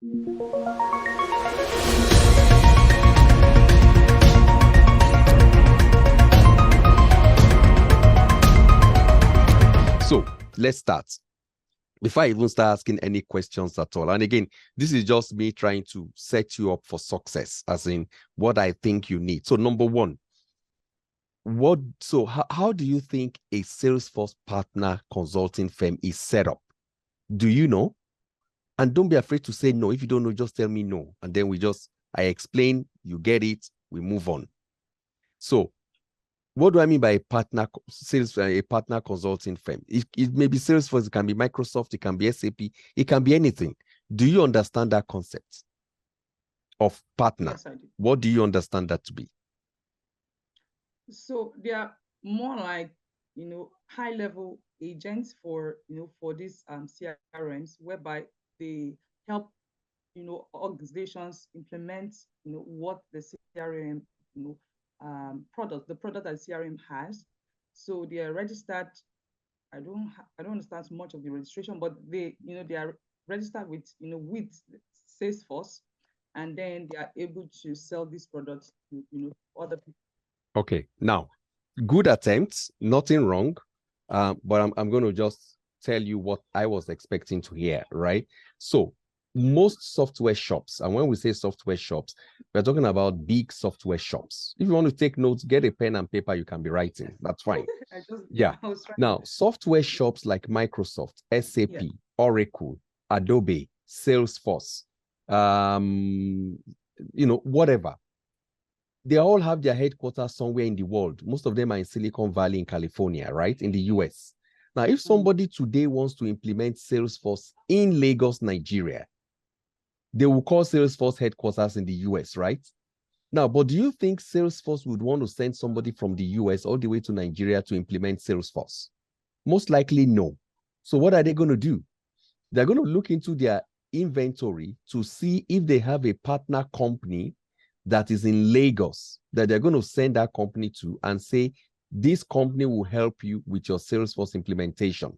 So let's start. Before I even start asking any questions at all, and again, this is just me trying to set you up for success, as in what I think you need. So number one, how do you think a Salesforce partner consulting firm is set up? Do you know? And don't be afraid to say no. If you don't know, just tell me no. And then I explain, you get it, we move on. So what do I mean by a partner consulting firm? It may be Salesforce, it can be Microsoft, it can be SAP, it can be anything. Do you understand that concept of partner? Yes, I do. What do you understand that to be? So they are more like, high-level agents for these CRMs, whereby they help organizations implement what the CRM the product that CRM has. So they are registered. I don't understand much of the registration, but they are registered with Salesforce, and then they are able to sell these products to other people. Okay, now, good attempts, nothing wrong, but I'm going to just tell you what I was expecting to hear, right? So most software shops, and when we say software shops, we're talking about big software shops. If you want to take notes, get a pen and paper, you can be writing. That's fine. Yeah. Now, software shops like Microsoft, SAP, Oracle, Adobe, Salesforce, whatever. They all have their headquarters somewhere in the world. Most of them are in Silicon Valley in California, right? In the US. Now, if somebody today wants to implement Salesforce in Lagos, Nigeria, they will call Salesforce headquarters in the US, right? Now, but do you think Salesforce would want to send somebody from the US all the way to Nigeria to implement Salesforce? Most likely, no. So what are they going to do? They're going to look into their inventory to see if they have a partner company that is in Lagos that they're going to send that company to and say, this company will help you with your Salesforce implementation.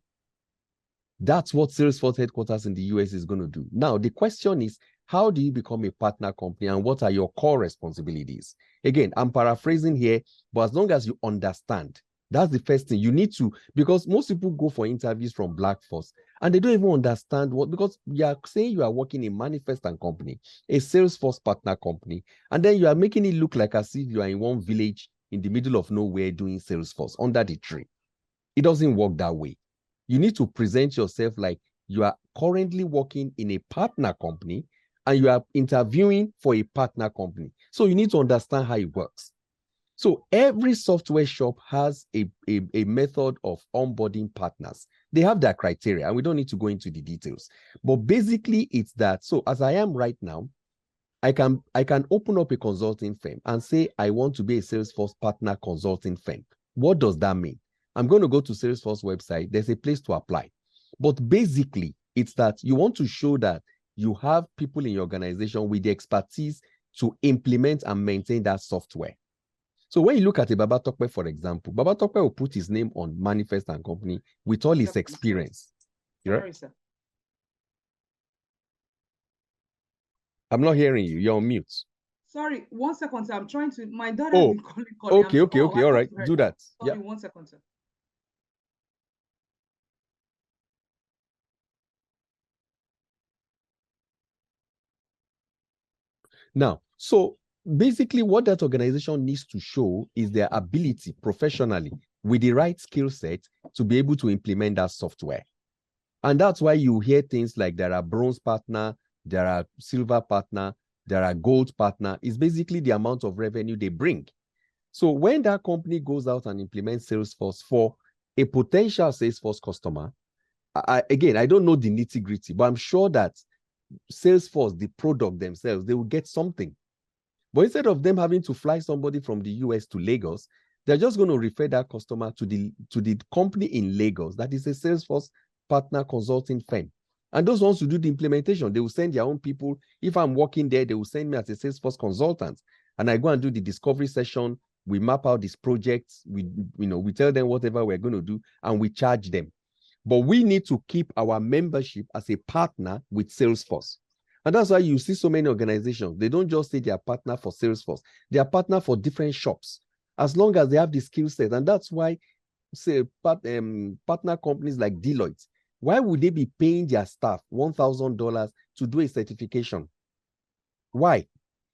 That's what Salesforce headquarters in the US is going to do. Now, the question is, how do you become a partner company and what are your core responsibilities? Again, I'm paraphrasing here, but as long as you understand, that's the first thing you need to, because most people go for interviews from Blackforce and they don't even understand because you are saying you are working in Manifest and Company, a Salesforce partner company, and then you are making it look like as if you are in one village in the middle of nowhere doing Salesforce under the tree. It doesn't work that way. You need to present yourself like you are currently working in a partner company and you are interviewing for a partner company. So you need to understand how it works. So every software shop has a method of onboarding partners. They have their criteria, and we don't need to go into the details. But basically, it's that. So as I am right now, I can open up a consulting firm and say, I want to be a Salesforce partner consulting firm. What does that mean? I'm going to go to Salesforce website. There's a place to apply. But basically, it's that you want to show that you have people in your organization with the expertise to implement and maintain that software. So when you look at a Baba Tokwe, for example, Baba Tokwe will put his name on Manifest and Company with all his experience. Sorry, sir. I'm not hearing you. You're on mute. Sorry, 1 second, sir. I'm trying to. My daughter has been calling. Okay. All right. Do that. Sorry, 1 second, sir. Now, so basically what that organization needs to show is their ability professionally with the right skill set to be able to implement that software. And that's why you hear things like there are bronze partner, there are silver partner, there are gold partner. It's basically the amount of revenue they bring. So when that company goes out and implements Salesforce for a potential Salesforce customer, again, I don't know the nitty-gritty, but I'm sure that Salesforce, the product themselves, they will get something. But instead of them having to fly somebody from the US to Lagos, they're just going to refer that customer to the company in Lagos that is a Salesforce partner consulting firm. And those ones who do the implementation, they will send their own people. If I'm working there, they will send me as a Salesforce consultant. And I go and do the discovery session. We map out this project. We tell them whatever we're going to do, and we charge them. But we need to keep our membership as a partner with Salesforce. And that's why you see so many organizations. They don't just say they are partner for Salesforce. They are partner for different shops, as long as they have the skill set. And that's why, say, partner companies like Deloitte, why would they be paying their staff $1,000 to do a certification? Why?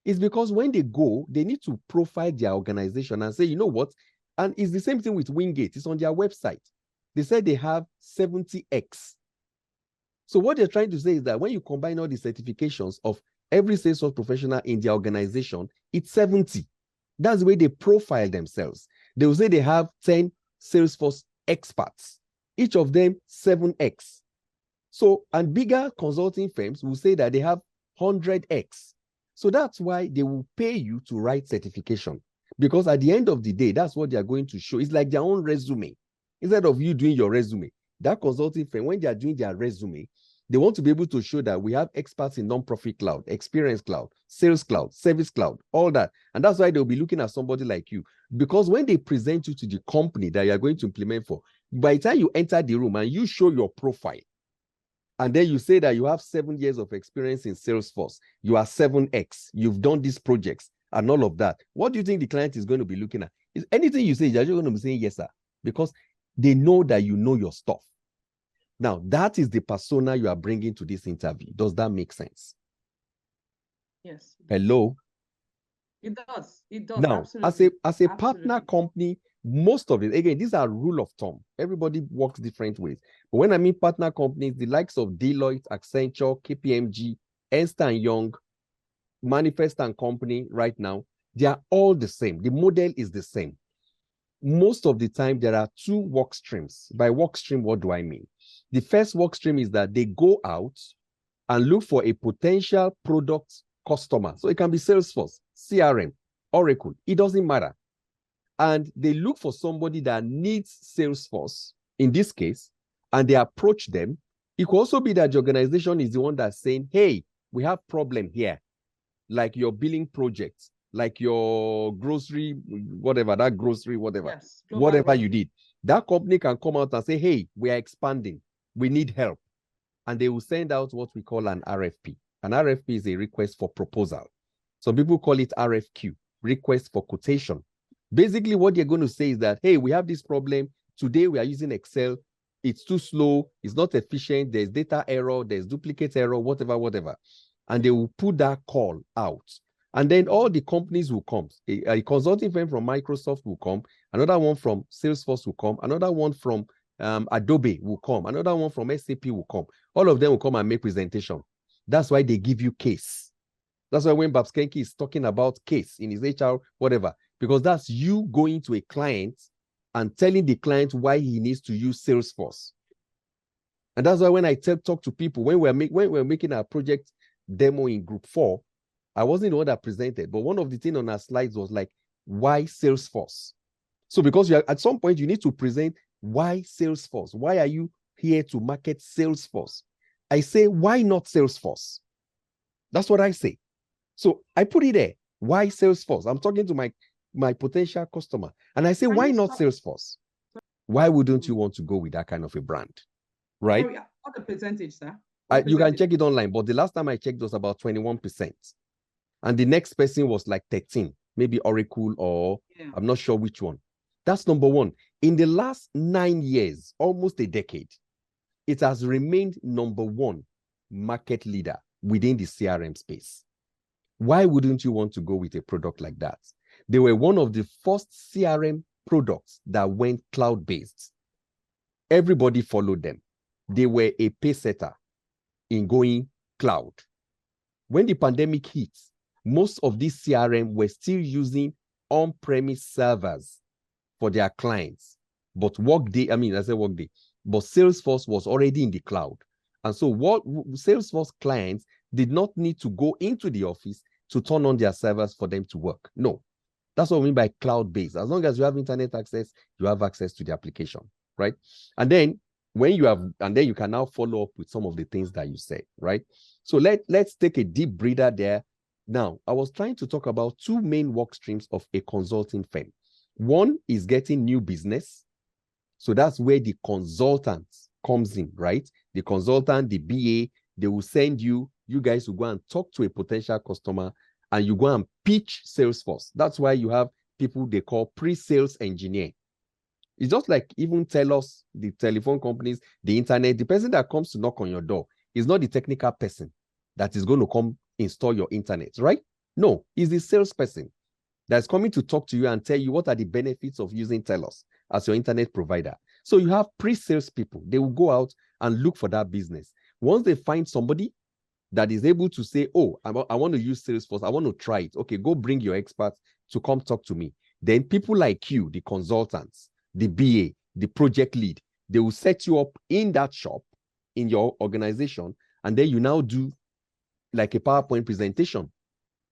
It's because when they go, they need to profile their organization and say, you know what? And it's the same thing with Wingate. It's on their website. They said they have 70x. So what they're trying to say is that when you combine all the certifications of every Salesforce professional in their organization, it's 70. That's the way they profile themselves. They will say they have 10 Salesforce experts, each of them 7x. So, and bigger consulting firms will say that they have 100x. So that's why they will pay you to write certification, because at the end of the day, that's what they are going to show. It's like their own resume. Instead of you doing your resume, that consulting firm, when they are doing their resume, they want to be able to show that we have experts in non-profit cloud, experience cloud, sales cloud, service cloud, all that. And that's why they'll be looking at somebody like you. Because when they present you to the company that you are going to implement for, by the time you enter the room and you show your profile, and then you say that you have 7 years of experience in Salesforce, you are 7x, you've done these projects and all of that, what do you think the client is going to be looking at? Is anything you say, they're just going to be saying yes, sir, because they know that you know your stuff. Now, that is the persona you are bringing to this interview. Does that make sense? Yes. Hello? It does. It does. Now, absolutely. as a partner company, most of it, again, these are rule of thumb. Everybody works different ways. But when I mean partner companies, the likes of Deloitte, Accenture, KPMG, Ernst & Young, Manifest & Company right now, they are all the same. The model is the same. Most of the time, there are 2 work streams. By work stream, what do I mean? The first work stream is that they go out and look for a potential product customer. So it can be Salesforce, CRM, Oracle, it doesn't matter. And they look for somebody that needs Salesforce, in this case, and they approach them. It could also be that the organization is the one that's saying, hey, we have problem here, like your billing projects, like your grocery, whatever, that grocery, whatever, yes, whatever you did. That company can come out and say, hey, we are expanding, we need help. And they will send out what we call an RFP. An RFP is a request for proposal. Some people call it RFQ, request for quotation. Basically, what you're going to say is that, hey, we have this problem. Today, we are using Excel. It's too slow. It's not efficient. There's data error. There's duplicate error, whatever. And they will put that call out. And then all the companies will come. A consulting firm from Microsoft will come. Another one from Salesforce will come. Another one from Adobe will come. Another one from SAP will come. All of them will come and make presentation. That's why they give you case. That's why when Babs Kenke is talking about case in his HR, whatever, because that's you going to a client and telling the client why he needs to use Salesforce. And that's why when I talk to people, when we're making our project demo in group 4, I wasn't the one that presented, but one of the things on our slides was like, why Salesforce? So because at some point you need to present why Salesforce? Why are you here to market Salesforce? I say, why not Salesforce? That's what I say. So I put it there. Why Salesforce? I'm talking to my potential customer. And I say, why not Salesforce? Why wouldn't you want to go with that kind of a brand? Right? Oh, yeah. What the percentage, sir? You can check it online, but the last time I checked it was about 21%. And the next person was like 13, maybe Oracle or I'm not sure which one. That's number one. In the last 9 years, almost a decade, it has remained number 1 market leader within the CRM space. Why wouldn't you want to go with a product like that? They were one of the first CRM products that went cloud-based. Everybody followed them. They were a pace setter in going cloud. When the pandemic hit, most of these CRM were still using on-premise servers for their clients. But Workday, but Salesforce was already in the cloud. And so what Salesforce clients did not need to go into the office to turn on their servers for them to work. No, that's what we mean by cloud-based. As long as you have internet access, you have access to the application, right? And then you can now follow up with some of the things that you said, right? So let's take a deep breather there. Now, I was trying to talk about 2 main work streams of a consulting firm. One is getting new business. So that's where the consultant comes in, right? The consultant, the BA, they will send you you guys will go and talk to a potential customer and you go and pitch Salesforce. That's why you have people they call pre-sales engineer. It's just like even tell us, the telephone companies, the internet, the person that comes to knock on your door is not the technical person that is going to come install your internet, right? No, it's the salesperson that's coming to talk to you and tell you what are the benefits of using TELUS as your internet provider. So you have pre-sales people. They will go out and look for that business. Once they find somebody that is able to say, oh, I want to use Salesforce, I want to try it. Okay, go bring your experts to come talk to me. Then people like you, the consultants, the BA, the project lead, they will set you up in that shop, in your organization, and then you now do like a PowerPoint presentation.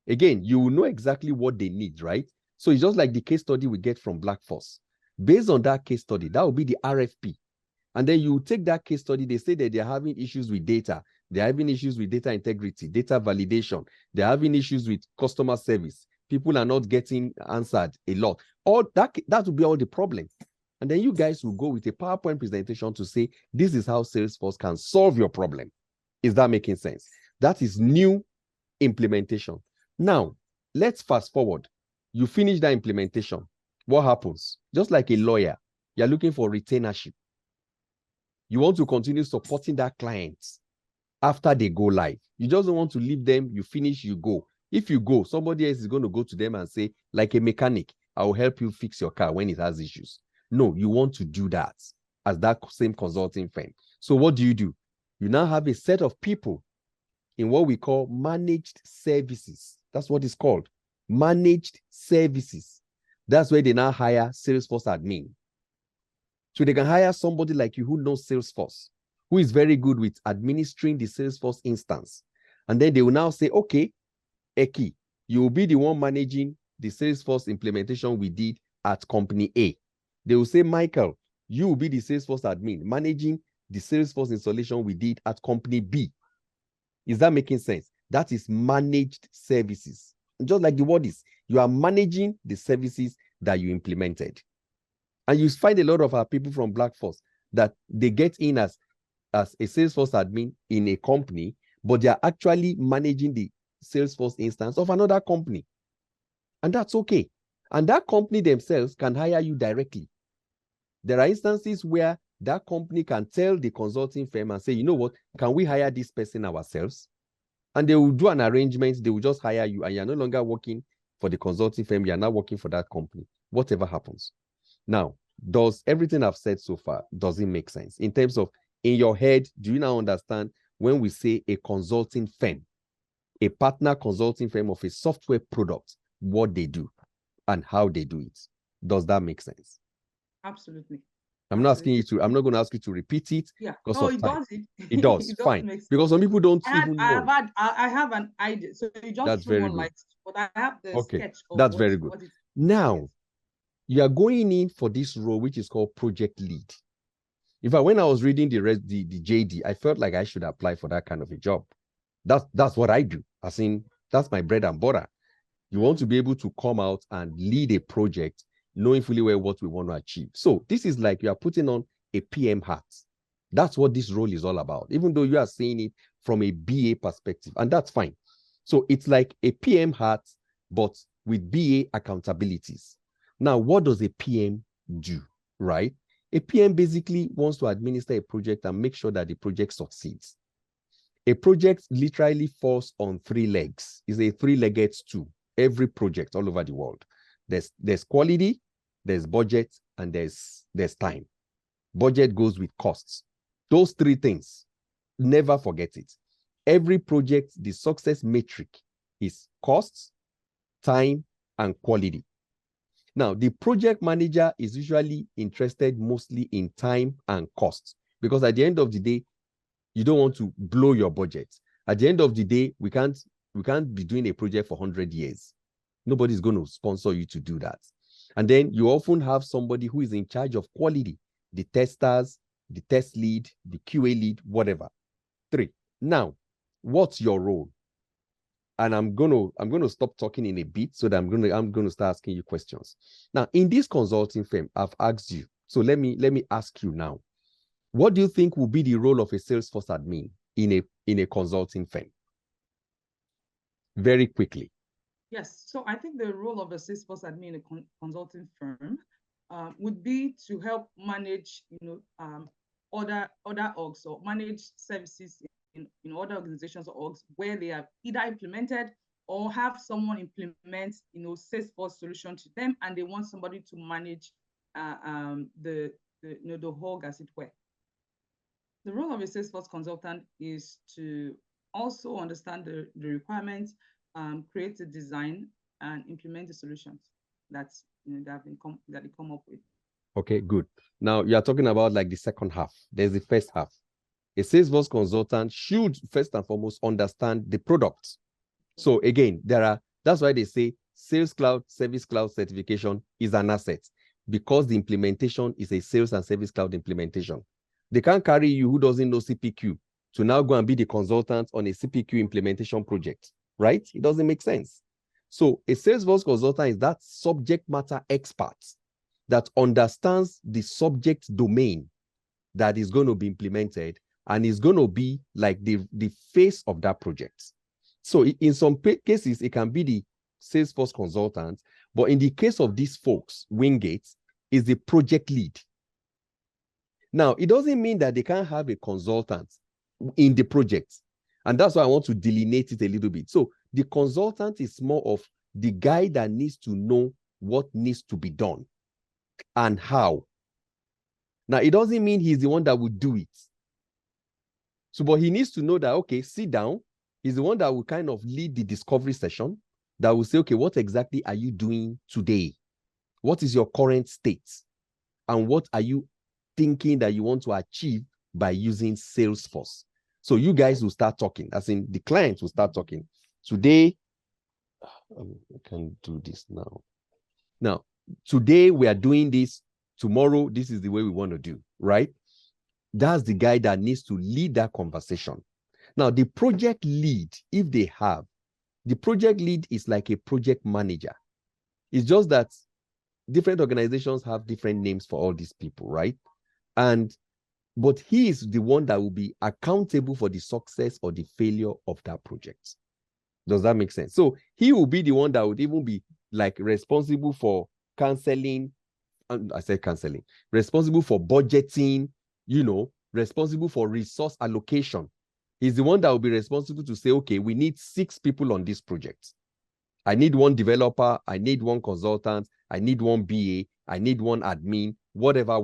Again, you will know exactly what they need, right? So it's just like the case study we get from Blackforce. Based on that case study, that will be the RFP. And then you take that case study, they say that they're having issues with data. They're having issues with data integrity, data validation. They're having issues with customer service. People are not getting answered a lot. All that will be all the problems. And then you guys will go with a PowerPoint presentation to say, this is how Salesforce can solve your problem. Is that making sense? That is new implementation. Now, let's fast forward. You finish that implementation. What happens? Just like a lawyer, you're looking for retainership. You want to continue supporting that client after they go live. You just don't want to leave them. You finish, you go. If you go, somebody else is going to go to them and say, like a mechanic, I will help you fix your car when it has issues. No, you want to do that as that same consulting firm. So what do? You now have a set of people in what we call managed services. That's what it's called. Managed services. That's where they now hire Salesforce admin. So they can hire somebody like you who knows Salesforce, who is very good with administering the Salesforce instance. And then they will now say, okay, Eki, you will be the one managing the Salesforce implementation we did at company A. They will say, Michael, you will be the Salesforce admin managing the Salesforce installation we did at company B. Is that making sense? That is managed services. Just like the word is, you are managing the services that you implemented. And you find a lot of our people from Blackforce that they get in as a Salesforce admin in a company, but they are actually managing the Salesforce instance of another company. And that's okay. And that company themselves can hire you directly. There are instances where that company can tell the consulting firm and say, you know what, can we hire this person ourselves? And they will do an arrangement. They will just hire you, and you're no longer working for the consulting firm. You're now working for that company, whatever happens. Now, does everything I've said so far, does it make sense? In terms of, in your head, do you now understand when we say a consulting firm, a partner consulting firm of a software product, what they do and how they do it? Does that make sense? Absolutely. I'm not asking you to, I'm not going to ask you to repeat it. Yeah. Because No, of it time. does. It does. Fine. Because some people don't even know. I have an idea. So you just That's very good. but I have the sketch of that's very good. Now, you are going in for this role, which is called project lead. In fact, when I was reading the JD, I felt like I should apply for that kind of a job. That's what I do. As in, that's my bread and butter. You want to be able to come out and lead a project, knowing fully well what we want to achieve. So this is like you are putting on a PM hat. That's what this role is all about, even though you are seeing it from a BA perspective, and that's fine. So it's like a PM hat, but with BA accountabilities. Now, what does a PM do, right? A PM basically wants to administer a project and make sure that the project succeeds. A project literally falls on 3 legs. It's a 3-legged stool. Every project all over the world. There's quality, there's budget, and there's time. Budget goes with costs. Those 3 things, never forget it. Every project, the success metric is costs, time, and quality. Now, the project manager is usually interested mostly in time and cost, because at the end of the day, you don't want to blow your budget. At the end of the day, we can't be doing a project for 100 years. Nobody's going to sponsor you to do that. And then you often have somebody who is in charge of quality, the testers, the test lead, the QA lead, whatever. 3. Now, what's your role? And I'm gonna stop talking in a bit so that I'm gonna start asking you questions. Now, in this consulting firm, I've asked you. So let me ask you now. What do you think will be the role of a Salesforce admin in a consulting firm? very quickly. Yes. So I think the role of a Salesforce admin in a consulting firm would be to help manage, other orgs or manage services in other organizations or orgs where they have either implemented or have someone implement, Salesforce solution to them, and they want somebody to manage the org, as it were. The role of a Salesforce consultant is to also understand the requirements, create a design, and implement the solutions that's that they come up with. Okay, good. Now you are talking about like the second half. There's the first half. A Salesforce consultant should first and foremost understand the product. So again, that's why they say Sales Cloud, Service Cloud certification is an asset, because the implementation is a Sales and Service Cloud implementation. They can't carry you who doesn't know CPQ to now go and be the consultant on a CPQ implementation project, right? It doesn't make sense. So a Salesforce consultant is that subject matter expert that understands the subject domain that is going to be implemented and is going to be like the face of that project. So in some cases, it can be the Salesforce consultant, but in the case of these folks, Wingate is the project lead. Now, it doesn't mean that they can't have a consultant in the project. And that's why I want to delineate it a little bit. So the consultant is more of the guy that needs to know what needs to be done and how. Now, it doesn't mean he's the one that will do it. So, but he needs to know that, okay, sit down. He's the one that will kind of lead the discovery session, that will say, okay, what exactly are you doing today? What is your current state? And what are you thinking that you want to achieve by using Salesforce? So you guys will start talking, as in the clients will start talking. Today, I can do this now. Now, today we are doing this. Tomorrow, this is the way we want to do, right? That's the guy that needs to lead that conversation. Now, the project lead, if they have, the project lead is like a project manager. It's just that different organizations have different names for all these people, right? But he is the one that will be accountable for the success or the failure of that project. Does that make sense? So he will be the one that would even be like responsible for canceling. I said canceling. Responsible for budgeting, responsible for resource allocation. He's the one that will be responsible to say, okay, we need 6 people on this project. I need 1 developer. I need 1 consultant. I need 1 BA. I need 1 admin, whatever,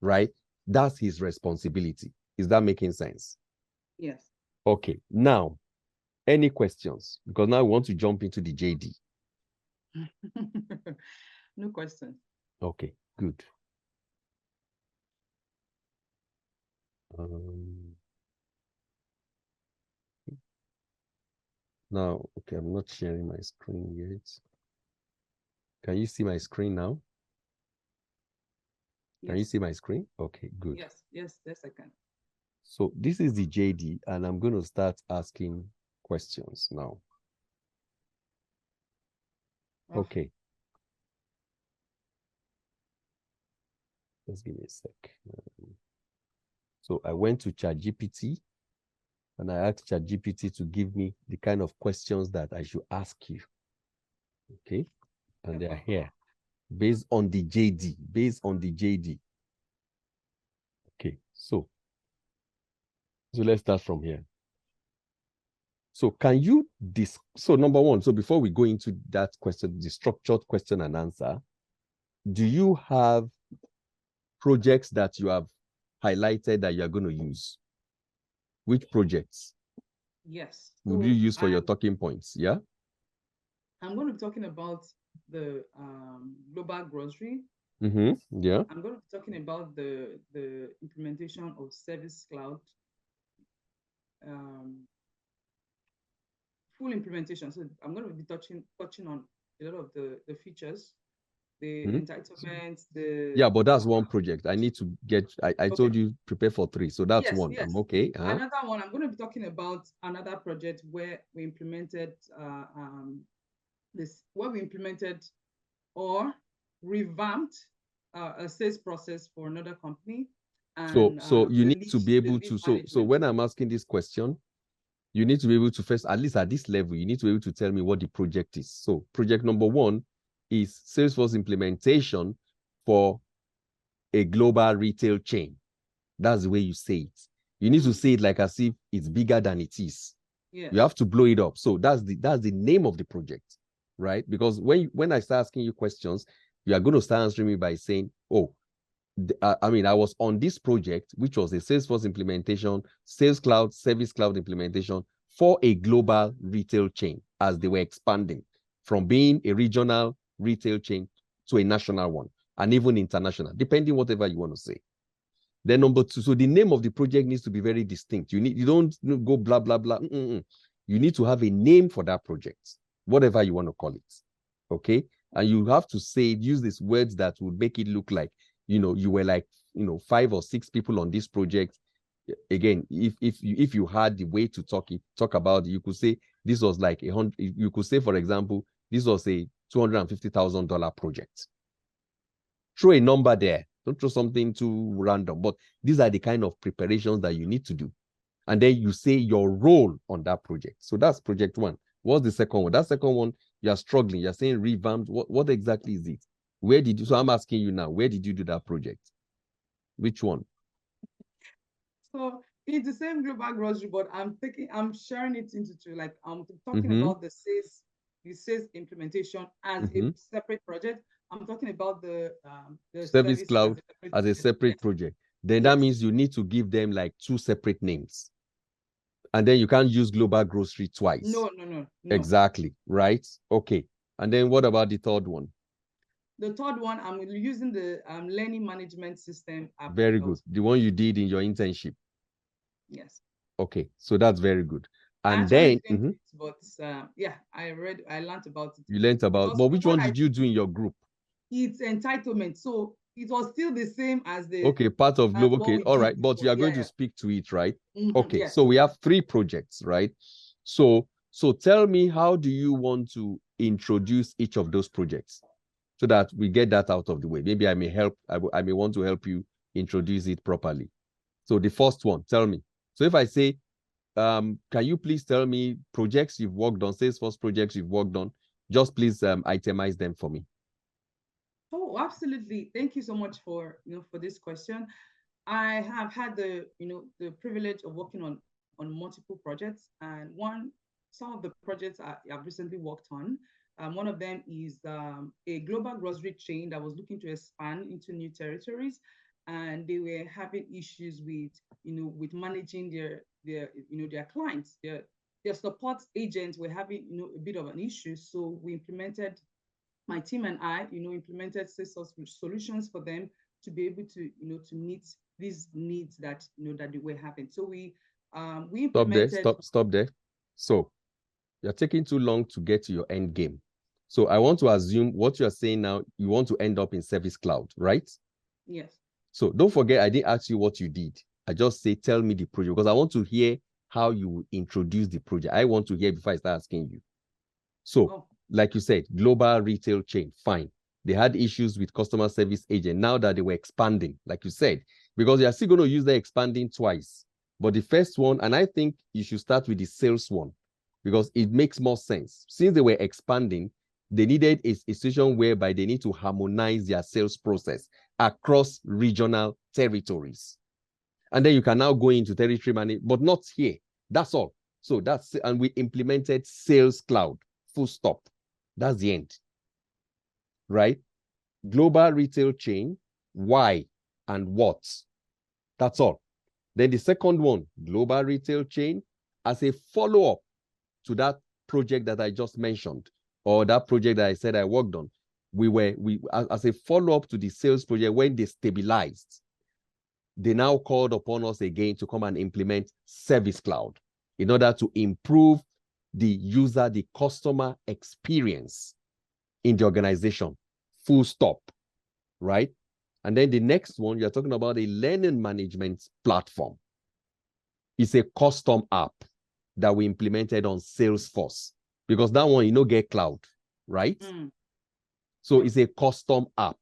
right? That's his responsibility. Is that making sense? Yes. Okay. Now, any questions? Because now I want to jump into the JD. No questions. Okay, good. Now, okay, I'm not sharing my screen yet. Can you see my screen now? Can you see my screen? Okay, good. Yes, I can. So this is the JD, and I'm going to start asking questions now. Okay. Just give me a sec. So I went to ChatGPT, and I asked ChatGPT to give me the kind of questions that I should ask you. Okay, and they are here, based on the JD. Okay, so let's start from here. So can you so number one, so before we go into that question, the structured question and answer, do you have projects that you have highlighted that you are going to use? Which projects? Yes. Would you use for your talking points? Yeah. I'm going to be talking about the global grocery. Yeah. I'm going to be talking about the implementation of Service Cloud, full implementation. So I'm going to be touching on a lot of the features, the entitlements, yeah, but that's one project. I need to get. I told you prepare for 3, so that's one. Yes. I'm okay. Another one. I'm going to be talking about another project where we implemented or revamped a sales process for another company. And, so you need to be able to. So when I'm asking this question, you need to be able to first, at least at this level, you need to be able to tell me what the project is. So project number one is Salesforce implementation for a global retail chain. That's the way you say it. You need to say it like as if it's bigger than it is. Yeah. You have to blow it up. So that's the name of the project, right? Because when I start asking you questions, you are going to start answering me by saying, oh, I was on this project, which was a Salesforce implementation, Sales Cloud, Service Cloud implementation for a global retail chain as they were expanding from being a regional retail chain to a national one and even international, depending whatever you want to say. Then number two, so the name of the project needs to be very distinct. You don't go blah, blah, blah. You need to have a name for that project, whatever you want to call it. Okay. And you have to use these words that would make it look like, you were like, 5 or 6 people on this project. Again, if you had the way to talk about it, you could say this was like 100. You could say, for example, this was a $250,000 project. Throw a number there. Don't throw something too random. But these are the kind of preparations that you need to do. And then you say your role on that project. So that's project one. What's the second one? That second one, you're struggling. You're saying revamped. What exactly is it? Where did you? So I'm asking you now, where did you do that project? Which one? So it's the same global grocery, but I'm sharing it into two. Like I'm talking about the sales implementation as a separate project. I'm talking about the Service Cloud as a separate project. Then that means you need to give them like 2 separate names. And then you can't use global grocery twice. No. Exactly, right? Okay. And then what about the third one? The third one, I'm using the learning management system app. Very good. The one you did in your internship. Yes. Okay, so that's very good. And then, but yeah, I learned about it. You learned about, but which one did you do in your group? It's entitlement. So it was still the same as the part of global. Okay, all right, but you are going to speak to it, right? Okay, so we have 3 projects, right? So tell me, how do you want to introduce each of those projects so that we get that out of the way? Maybe I may help. I may want to help you introduce it properly. So the first one, tell me. So if I say, can you please tell me projects you've worked on, Salesforce projects you've worked on? Just please itemize them for me. Oh, absolutely. Thank you so much for this question. I have had the privilege of working on multiple projects, and some of the projects I've recently worked on. One of them is a global grocery chain that was looking to expand into new territories, and they were having issues with managing their clients. Their support agents were having a bit of an issue, so we implemented. My team and I, implemented Salesforce solutions for them to be able to meet these needs that that they were having. So we implemented. Stop there. So you're taking too long to get to your end game. So I want to assume what you're saying now, you want to end up in Service Cloud, right? Yes. So don't forget, I didn't ask you what you did. I just say, tell me the project, because I want to hear how you introduce the project. I want to hear before I start asking you. So, like you said, global retail chain, fine. They had issues with customer service agent. Now that they were expanding, like you said, because you're still going to use the expanding twice. But the first one, and I think you should start with the sales one, because it makes more sense. Since they were expanding, they needed a situation whereby they need to harmonize their sales process across regional territories. And then you can now go into territory management, but not here. That's all. So and we implemented Sales Cloud, full stop. That's the end. Right? Global retail chain, why and what? That's all. Then the second one, global retail chain, as a follow-up to that project that I just mentioned, or that project that I said I worked on, as a follow-up to the sales project, when they stabilized, they now called upon us again to come and implement Service Cloud in order to improve the customer experience in the organization. Full stop, right? And then the next one, you're talking about a learning management platform. It's a custom app that we implemented on Salesforce, because that one, get cloud, right? So it's a custom app.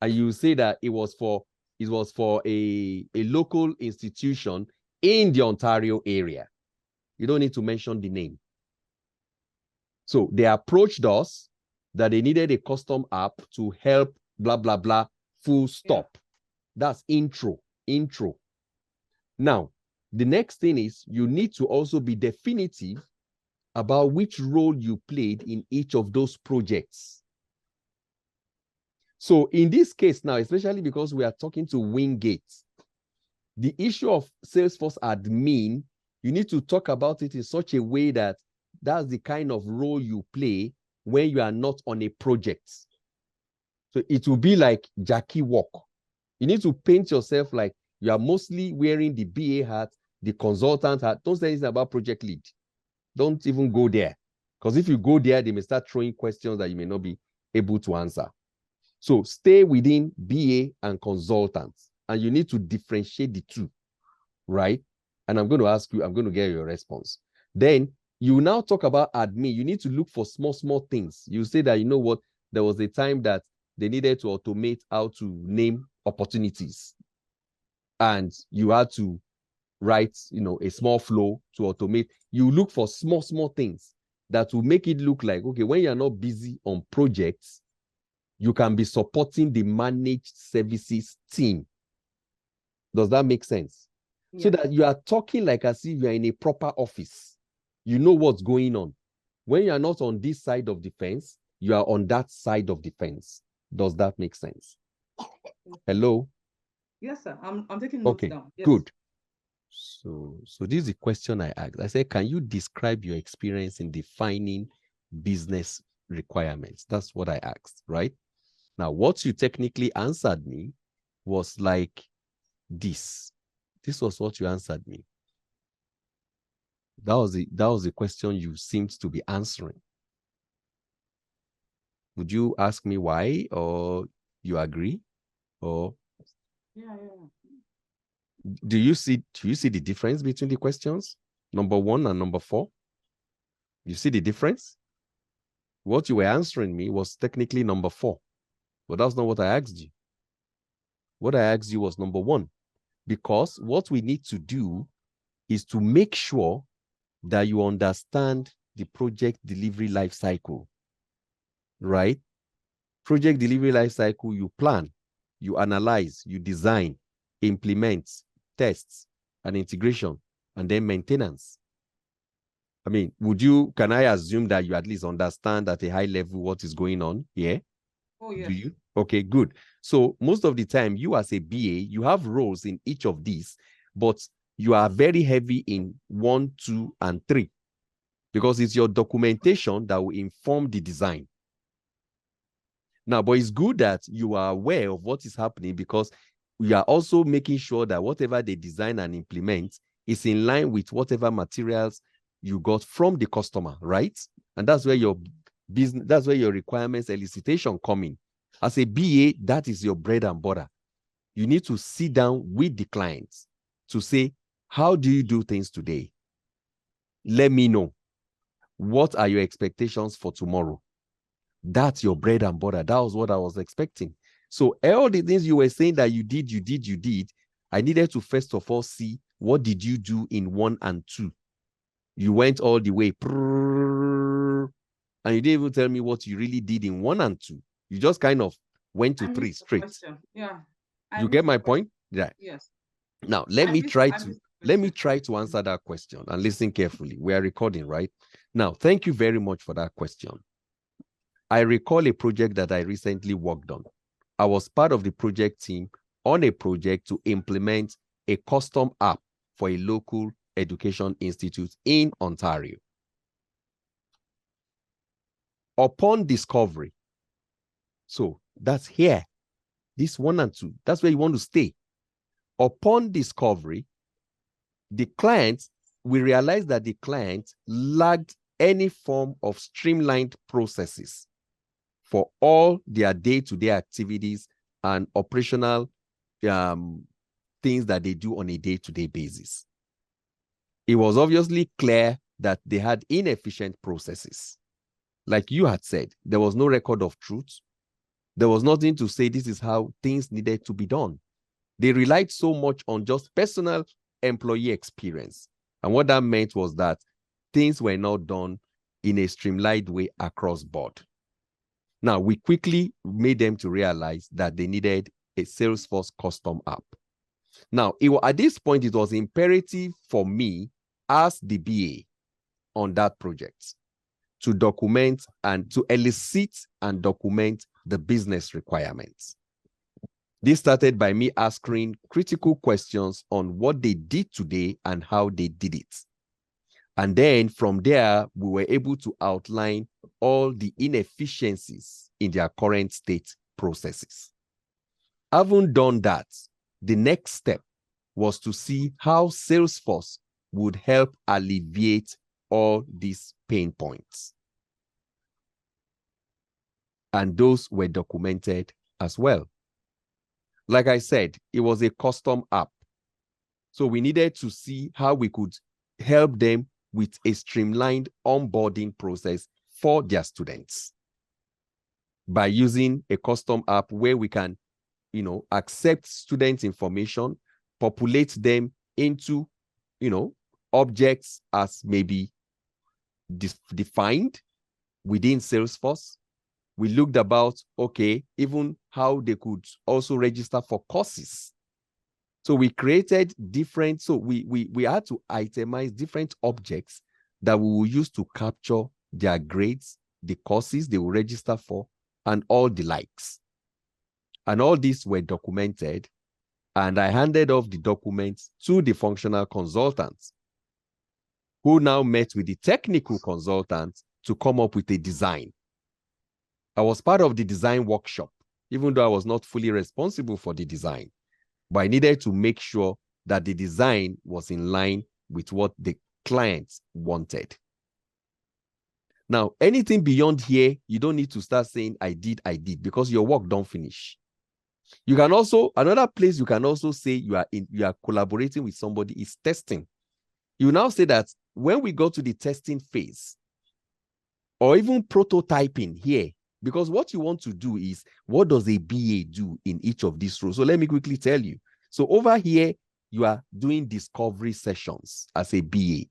And you say that it was for a local institution in the Ontario area. You don't need to mention the name. So they approached us that they needed a custom app to help blah, blah, blah, full stop. Yeah. That's intro. Now, the next thing is you need to also be definitive about which role you played in each of those projects. So in this case now, especially because we are talking to Wingate, the issue of Salesforce admin, you need to talk about it in such a way that that's the kind of role you play when you are not on a project. So it will be like Jackie Walk. You need to paint yourself like you are mostly wearing the BA hat, the consultant hat. Don't say anything about project lead. Don't even go there. Because if you go there, they may start throwing questions that you may not be able to answer. So stay within BA and consultants. And you need to differentiate the two, right? And I'm going to ask you, I'm going to get your response. Then you now talk about admin. You need to look for small things. You say that, you know what, there was a time that they needed to automate how to name opportunities. And you had to write, a small flow to automate. You look for small things that will make it look like, okay, when you're not busy on projects, you can be supporting the managed services team. Does that make sense? Yeah. So that you are talking like as if you are in a proper office. You know what's going on. When you are not on this side of the fence, you are on that side of the fence. Does that make sense? Hello? Yes, sir. I'm taking notes down. Yes. Good. So this is the question I asked. I said, can you describe your experience in defining business requirements? That's what I asked, right? Now, what you technically answered me was like this. This was what you answered me. That was the question you seemed to be answering. Would you ask me why, or you agree, or? Yeah. Do you see the difference between the questions? Number 1 and number 4? You see the difference? What you were answering me was technically number 4, but that's not what I asked you. What I asked you was number 1, because what we need to do is to make sure that you understand the project delivery life cycle, right? Project delivery life cycle, you plan, you analyze, you design, implement, tests, and integration, and then maintenance. I mean, can I assume that you at least understand at a high level what is going on here? Oh, yes. Do you? Okay, good. So most of the time, you as a BA, you have roles in each of these, but you are very heavy in 1, 2, and 3, because it's your documentation that will inform the design. Now, but it's good that you are aware of what is happening, because we are also making sure that whatever they design and implement is in line with whatever materials you got from the customer, right? And that's where your business, that's where your requirements elicitation come in. As a BA, that is your bread and butter. You need to sit down with the clients to say, how do you do things today? Let me know. What are your expectations for tomorrow? That's your bread and butter. That was what I was expecting. So all the things you were saying that you did, I needed to first of all see, what did you do in 1 and 2? You went all the way, and you didn't even tell me what you really did in 1 and 2. You just kind of went to 3 straight. Yeah. You get my point? Yeah. Yes. Now let me try to answer that question, and listen carefully. We are recording, right? Now, thank you very much for that question. I recall a project that I recently worked on. I was part of the project team on a project to implement a custom app for a local education institute in Ontario. Upon discovery, so that's here, this 1 and 2, that's where you want to stay. Upon discovery, we realized that the client lacked any form of streamlined processes for all their day-to-day activities and operational things that they do on a day-to-day basis. It was obviously clear that they had inefficient processes. Like you had said, there was no record of truth. There was nothing to say this is how things needed to be done. They relied so much on just personal employee experience. And what that meant was that things were not done in a streamlined way across board. Now, we quickly made them to realize that they needed a Salesforce custom app. Now, at this point, it was imperative for me as the BA on that project to document and to elicit and document the business requirements. This started by me asking critical questions on what they did today and how they did it. And then from there, we were able to outline all the inefficiencies in their current state processes. Having done that, the next step was to see how Salesforce would help alleviate all these pain points. And those were documented as well. Like I said, it was a custom app. So we needed to see how we could help them with a streamlined onboarding process for their students by using a custom app where we can, accept students' information, populate them into, objects as maybe defined within Salesforce. We looked about, even how they could also register for courses. So we created different, so we had to itemize different objects that we will use to capture their grades, the courses they will register for, and all the likes. And all these were documented, and I handed off the documents to the functional consultants, who now met with the technical consultants to come up with a design. I was part of the design workshop, even though I was not fully responsible for the design. But I needed to make sure that the design was in line with what the clients wanted. Now, anything beyond here, you don't need to start saying, I did, because your work don't finish. You can also, another place you can also say you are collaborating with somebody is testing. You now say that when we go to the testing phase, or even prototyping here, because what you want to do is, what does a BA do in each of these roles? So let me quickly tell you. So over here, you are doing discovery sessions as a BA.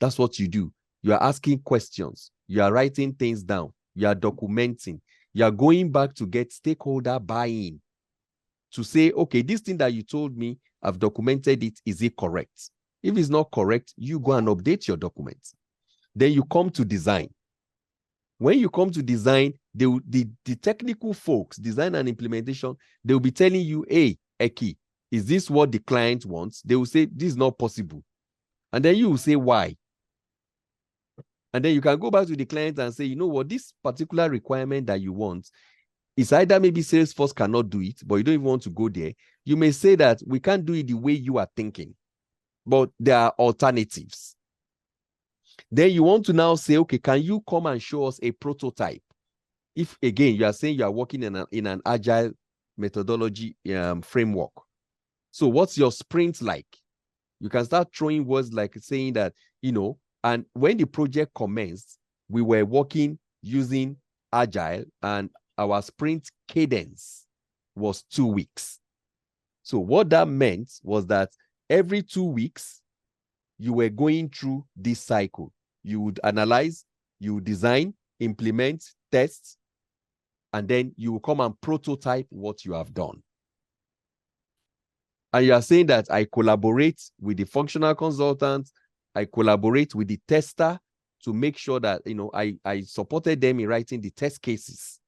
That's what you do. You are asking questions. You are writing things down. You are documenting. You are going back to get stakeholder buy-in to say, okay, this thing that you told me, I've documented it. Is it correct? If it's not correct, you go and update your documents. Then you come to design. When you come to design, the technical folks, design and implementation, they will be telling you, hey, Eki, is this what the client wants? They will say, this is not possible. And then you will say, why? And then you can go back to the client and say, you know what, this particular requirement that you want, is either maybe Salesforce cannot do it, but you don't even want to go there. You may say that we can't do it the way you are thinking, but there are alternatives. Then you want to now say, okay, can you come and show us a prototype? If, again, you are saying you are working in an agile methodology framework. So what's your sprint like? You can start throwing words like saying that, and when the project commenced, we were working using agile, and our sprint cadence was 2 weeks. So what that meant was that every 2 weeks, you were going through this cycle. You would analyze, you would design, implement, test, and then you will come and prototype what you have done. And you are saying that I collaborate with the functional consultant, I collaborate with the tester to make sure that, I supported them in writing the test cases,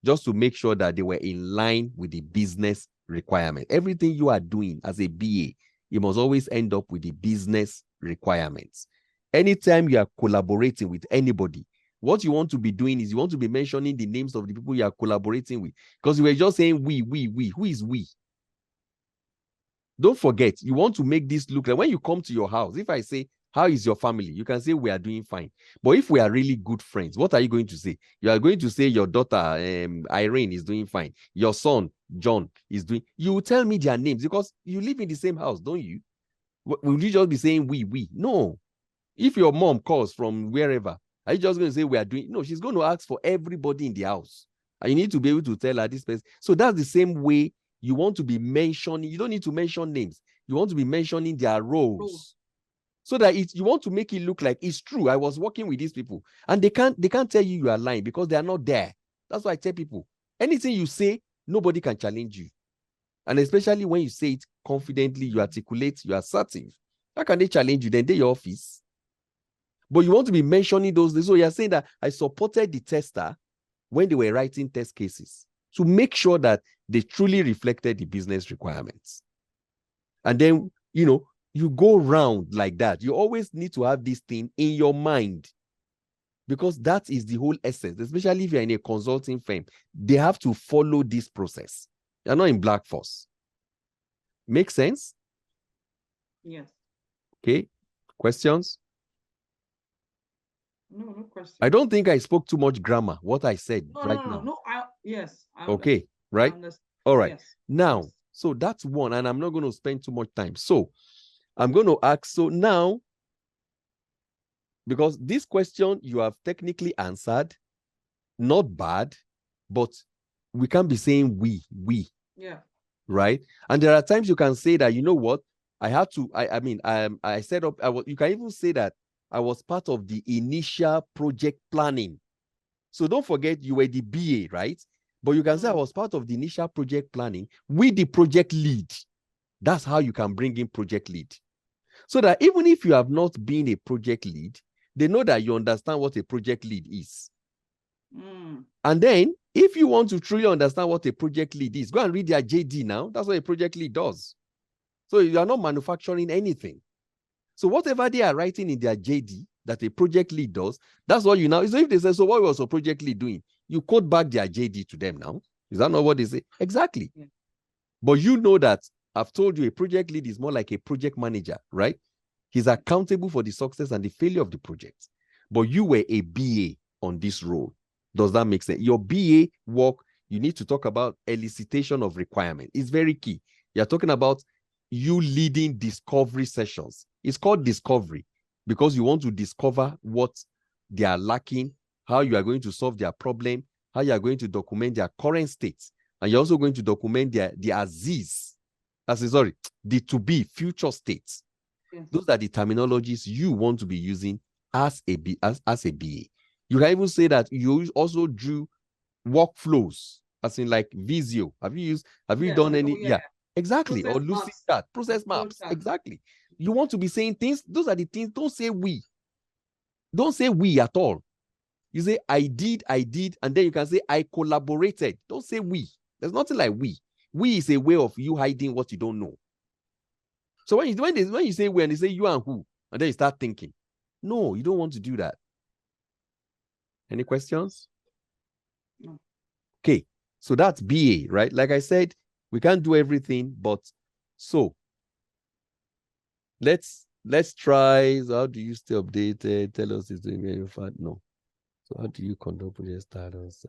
just to make sure that they were in line with the business requirement. Everything you are doing as a BA, you must always end up with the business requirements. Anytime you are collaborating with anybody, what you want to be doing is you want to be mentioning the names of the people you are collaborating with, because you were just saying we. Who is we? Don't forget, you want to make this look like when you come to your house. If I say, how is your family? You can say we are doing fine. But if we are really good friends, what are you going to say? You are going to say your daughter, Irene, is doing fine. Your son, John, is doing. You will tell me their names because you live in the same house, don't you? Will you just be saying we? No. If your mom calls from wherever, are you just going to say we are doing? No, she's going to ask for everybody in the house. And you need to be able to tell her this person. So that's the same way you want to be mentioning. You don't need to mention names. You want to be mentioning their roles. So that you want to make it look like it's true. I was working with these people, and they can't tell you are lying because they are not there. That's why I tell people, anything you say, nobody can challenge you. And especially when you say it confidently, you articulate, you are assertive. How can they challenge you? Then they're your office. But you want to be mentioning those things. So you're saying that I supported the tester when they were writing test cases to make sure that they truly reflected the business requirements. And then, you go round like that. You always need to have this thing in your mind, because that is the whole essence, especially if you're in a consulting firm. They have to follow this process. They're not in black force. Make sense? Yes. Okay. Questions? No question. I don't think I spoke too much grammar, what I said now. No, yes. Okay, right? All right. Yes. Now, yes. So that's one, and I'm not going to spend too much time. So I'm going to ask, so now, because this question you have technically answered, not bad, but we can't be saying we. Yeah. Right? And there are times you can say that, you know what, I set up, you can even say that I was part of the initial project planning. So don't forget you were the BA, right? But you can say I was part of the initial project planning with the project lead. That's how you can bring in project lead. So that even if you have not been a project lead, they know that you understand what a project lead is. And then if you want to truly understand what a project lead is, go and read their JD now. That's what a project lead does. So you are not manufacturing anything. So whatever they are writing in their JD that a project lead does, that's what you now. So if they say, so what was a project lead doing? You quote back their JD to them now. Is that not what they say? Exactly. Yeah. But you know that I've told you a project lead is more like a project manager, right? He's accountable for the success and the failure of the project. But you were a BA on this role. Does that make sense? Your BA work, you need to talk about elicitation of requirement. It's very key. You're talking about you leading discovery sessions. It's called discovery because you want to discover what they are lacking, how you are going to solve their problem, how you are going to document their current state, and you're also going to document the to be future states. Yes. Those are the terminologies you want to be using as a BA. You can even say that you also drew workflows, as in like Visio. Have you done any? Yeah. Exactly. Process or Lucidchart, process maps. Exactly. You want to be saying things, those are the things. Don't say we. Don't say we at all. You say I did, and then you can say I collaborated. Don't say we. There's nothing like we. We is a way of you hiding what you don't know. So when you say we and they say you and who, and then you start thinking, no, you don't want to do that. Any questions? No. Okay, so that's BA, right? Like I said, we can't do everything, but so let's try. So how do you stay updated? Tell us it's doing very fast. No. So how do you conduct project status?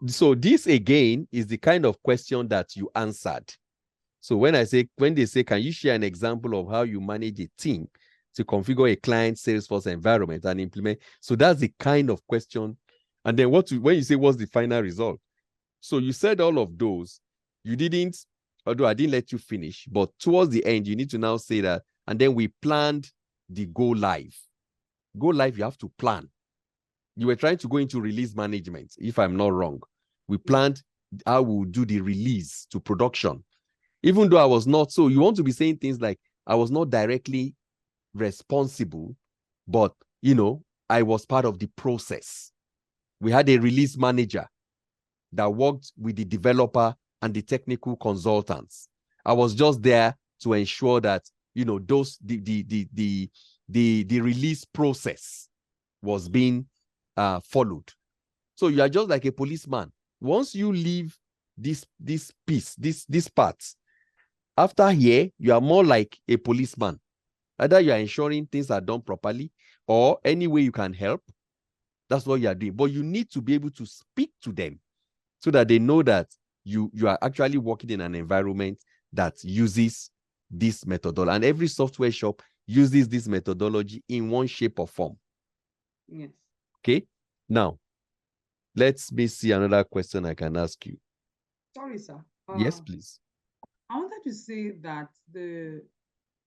So this again is the kind of question that you answered. So when they say, can you share an example of how you manage a team to configure a client Salesforce environment and implement? So that's the kind of question. And then when you say what's the final result? So you said all of those. You didn't, although I didn't let you finish, but towards the end, you need to now say that. And then we planned the go live. Go live, you have to plan. You were trying to go into release management, if I'm not wrong. We planned how we'll do the release to production. Even though I was not, so you want to be saying things like, I was not directly responsible, but, I was part of the process. We had a release manager that worked with the developer and the technical consultants. I was just there to ensure that, the release process was being followed. So you are just like a policeman. Once you leave this piece, this part, after here, you are more like a policeman. Either you are ensuring things are done properly or any way you can help. That's what you are doing. But you need to be able to speak to them so that they know that you are actually working in an environment that uses this methodology. And every software shop uses this methodology in one shape or form. Yes. Okay. Now, let's see another question I can ask you. Sorry, sir. Yes, please. I wanted to say that the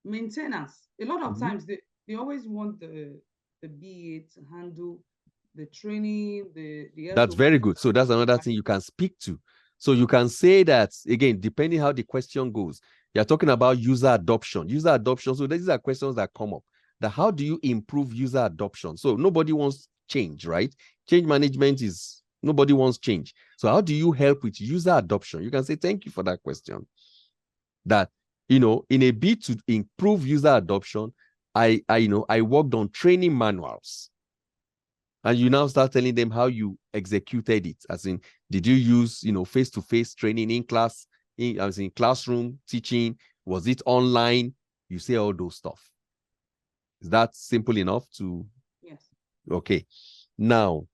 maintainers, a lot of times they always want the BA to handle the training, the That's SOP. very good. So that's another thing you can speak to. So you can say that, again, depending how the question goes, you're talking about user adoption. User adoption. So these are questions that come up. That how do you improve user adoption? So nobody wants change, right? Change management is, nobody wants change. So how do you help with user adoption? You can say, thank you for that question. That, in a bid to improve user adoption, I worked on training manuals. And you now start telling them how you executed it. As in, did you use, face-to-face training in class, as in classroom teaching? Was it online? You say all those stuff. Is that simple enough to? Yes. Okay. Now,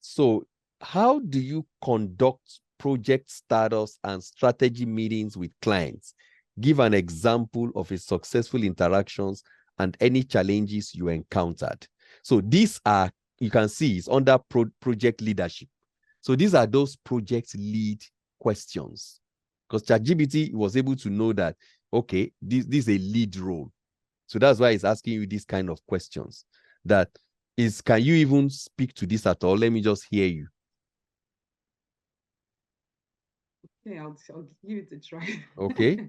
so how do you conduct project status and strategy meetings with clients? Give an example of a successful interactions and any challenges you encountered. So these are, you can see, it's under project leadership. So these are those project lead questions. Because ChatGPT was able to know that, okay, this is a lead role. So that's why it's asking you these kind of questions. That is, can you even speak to this at all? Let me just hear you. Okay, I'll give it a try. Okay.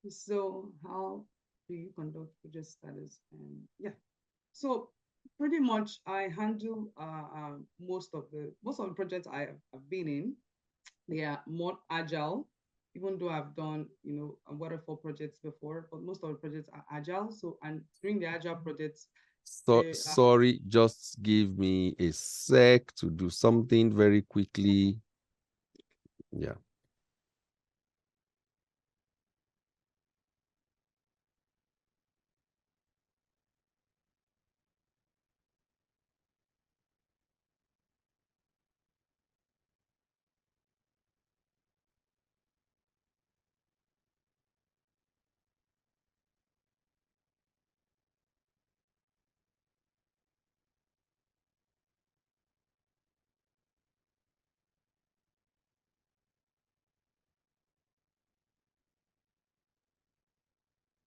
So how do you conduct project status? Yeah. So pretty much I handle most of the projects I've been in. They are more agile, even though I've done waterfall projects before, but most of the projects are agile. So, and during the agile projects, So sorry, just give me a sec to do something very quickly. Yeah.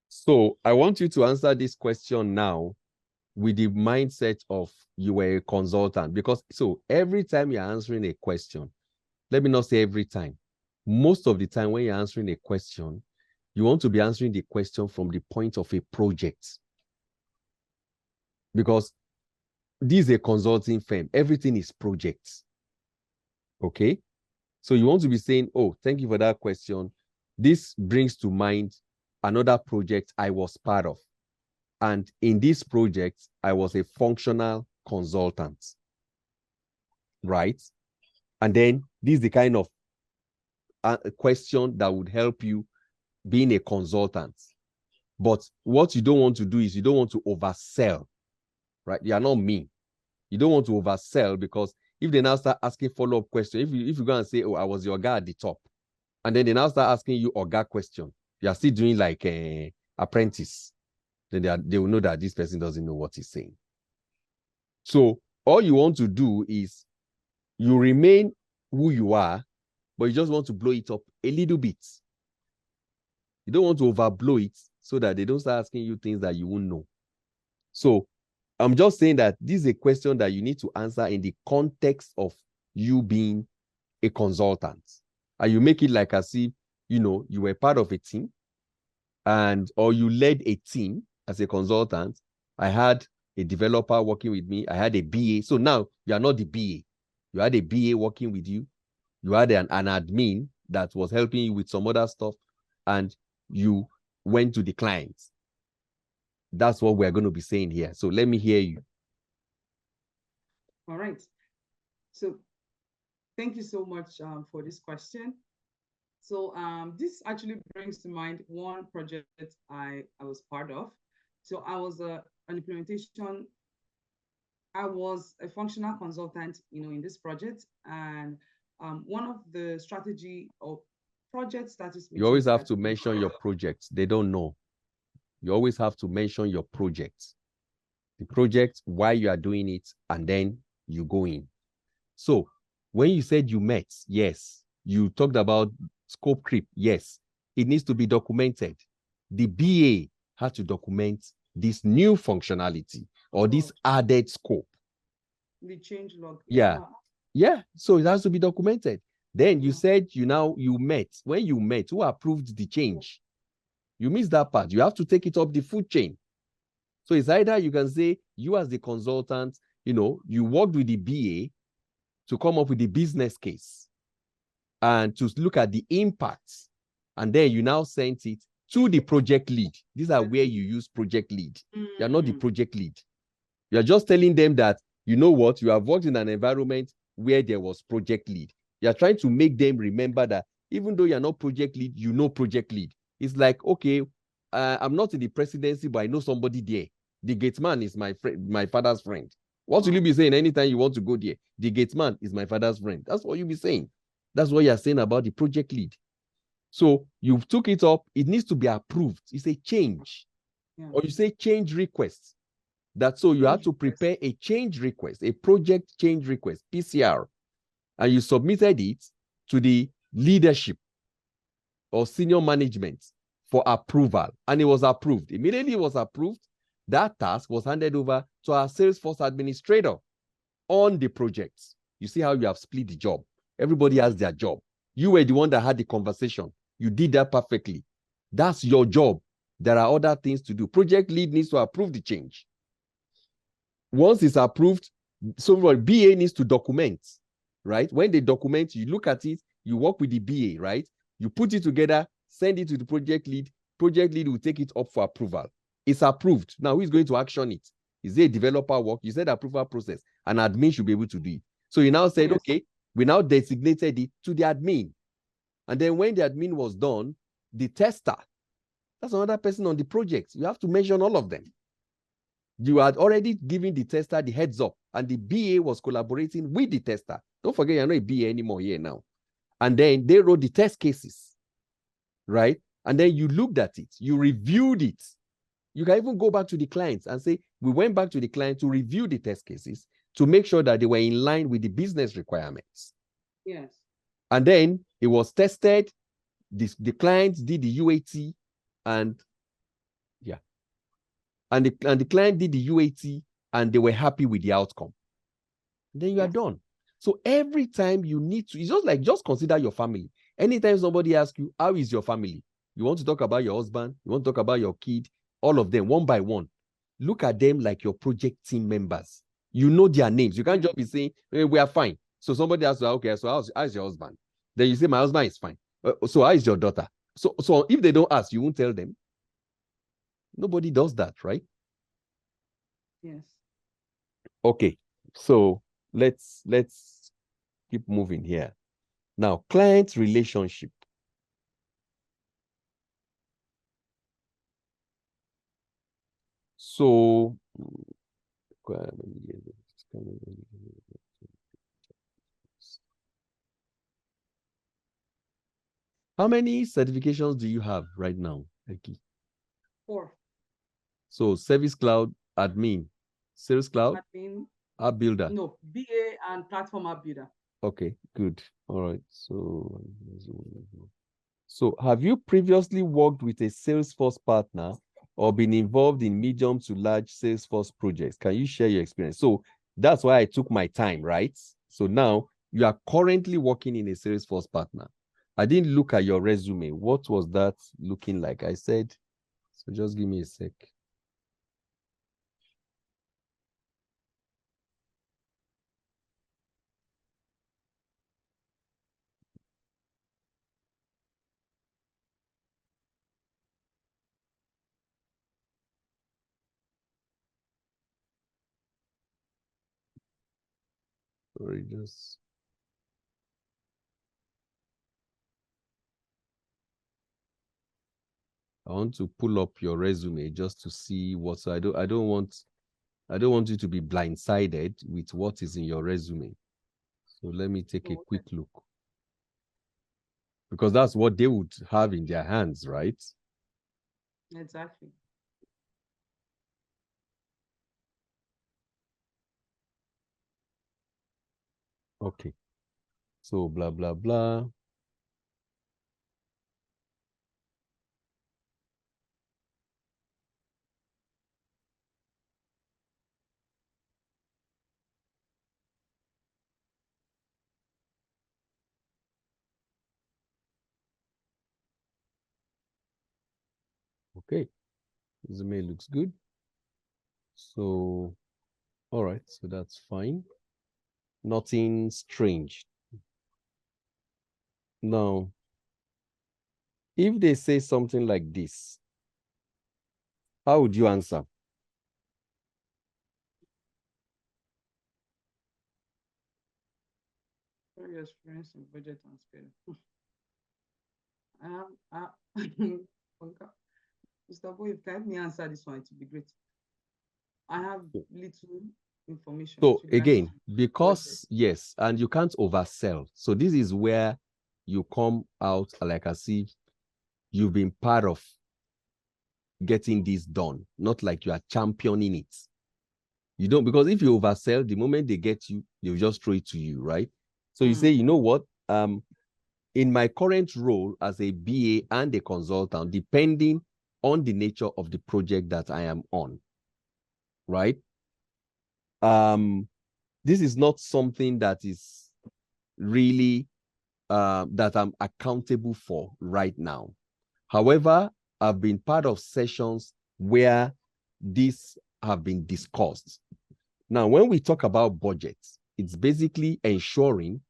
So I want you to answer this question now with the mindset of you were a consultant, because so every time you're answering a question, let me not say every time, most of the time when you're answering a question, you want to be answering the question from the point of a project. Because this is a consulting firm, everything is projects. Okay? So you want to be saying, oh, thank you for that question. This brings to mind another project I was part of. And in this project, I was a functional consultant. Right? And then this is the kind of question that would help you being a consultant. But what you don't want to do is you don't want to oversell, right? You are not me. You don't want to oversell, because if they now start asking follow-up questions, if you go and say, oh, I was your guy at the top, and then they now start asking you Oga question, you are still doing like a apprentice, then they will know that this person doesn't know what he's saying. So all you want to do is you remain who you are, but you just want to blow it up a little bit. You don't want to overblow it so that they don't start asking you things that you won't know. So I'm just saying that this is a question that you need to answer in the context of you being a consultant. And you make it like as if, you were part of a team, or you led a team as a consultant. I had a developer working with me. I had a BA. So now you are not the BA. You had a BA working with you. You had an admin that was helping you with some other stuff, and you went to the client. That's what we're going to be saying here. So let me hear you. All right. So thank you so much for this question. So this actually brings to mind one project I was part of. So I was an implementation. I was a functional consultant, in this project, and one of the strategy of project statistics. You always have to mention your projects. They don't know. You always have to mention your projects. The project, why you are doing it, and then you go in. So when you said you met, yes. You talked about scope creep, yes. It needs to be documented. The BA had to document this new functionality or this added scope. The change log. Yeah. Yeah. So it has to be documented. Then you said you met. When you met, who approved the change? You missed that part. You have to take it up the food chain. So it's either you can say you as the consultant, you worked with the BA to come up with the business case and to look at the impacts. And then you now sent it to the project lead. These are where you use project lead. You're not the project lead. You're just telling them that, you know what, you have worked in an environment where there was project lead. You're trying to make them remember that even though you're not project lead, you know project lead. It's like, okay, I'm not in the presidency, but I know somebody there. The gate man is my friend, my father's friend. What will you be saying anytime you want to go there? The gate man is my father's friend. That's what you'll be saying. That's what you're saying about the project lead. So you took it up. It needs to be approved. It's a change. Yeah. Or you say change request. That's so you have to prepare a change request, a project change request, PCR. And you submitted it to the leadership or senior management for approval. And it was approved. Immediately it was approved. That task was handed over to our Salesforce administrator on the project. You see how you have split the job. Everybody has their job. You were the one that had the conversation. You did that perfectly. That's your job. There are other things to do. Project lead needs to approve the change. Once it's approved, so BA needs to document, right? When they document, you look at it, you work with the BA, right? You put it together, send it to the project lead. Project lead will take it up for approval. It's approved. Now, who is going to action it? Is it a developer work? You said approval process. An admin should be able to do it. So you now said, okay, we now designated it to the admin. And then when the admin was done, the tester, that's another person on the project. You have to mention all of them. You had already given the tester the heads up, and the BA was collaborating with the tester. Don't forget, you're not a BA anymore here now. And then they wrote the test cases, right? And then you looked at it, you reviewed it. You can even go back to the clients and say, we went back to the client to review the test cases to make sure that they were in line with the business requirements. Yes. And then it was tested. The clients did the UAT, and and the client did the UAT, and they were happy with the outcome. Then you are done. So every time you need to, it's just consider your family. Anytime somebody asks you, how is your family? You want to talk about your husband, you want to talk about your kid, all of them, one by one. Look at them like your project team members. You know their names. You can't just be saying, hey, we are fine. So somebody asks, okay, so how's your husband? Then you say, my husband is fine. So how is your daughter? So if they don't ask, you won't tell them. Nobody does that, right? Yes. Okay, so let's keep moving here. Now, client relationship. So, how many certifications do you have right now, Eki? 4. So, Service Cloud Admin, Sales Cloud, Admin, App Builder. No, BA and Platform App Builder. Okay, good. All right. So have you previously worked with a Salesforce partner or been involved in medium to large Salesforce projects? Can you share your experience? So that's why I took my time, right? So now you are currently working in a Salesforce partner. I didn't look at your resume. What was that looking like? I said, so just give me a sec. Sorry, I want to pull up your resume just to see what. So I don't want you to be blindsided with what is in your resume. So let me take a quick look. because that's what they would have in their hands, right? Exactly. Okay. So blah, blah, blah. Okay. Resume looks good. So, all right. So that's fine. Nothing strange. Now, if they say something like this, how would you answer? Very experienced in budget and scale. Mr. Boy, if you help me answer this one, it would be great. I have little information So with regards again, to because budget. yes, and you can't oversell. So this is where you come out like as if you've been part of getting this done, not like you are championing it. You don't, because if you oversell, the moment they get you, they'll just throw it to you, right? So you say, you know what? In my current role as a BA and a consultant, depending on the nature of the project that I am on, right? This is not something that is really that I'm accountable for right now. However, I've been part of sessions where these have been discussed. Now, when we talk about budgets, it's basically ensuring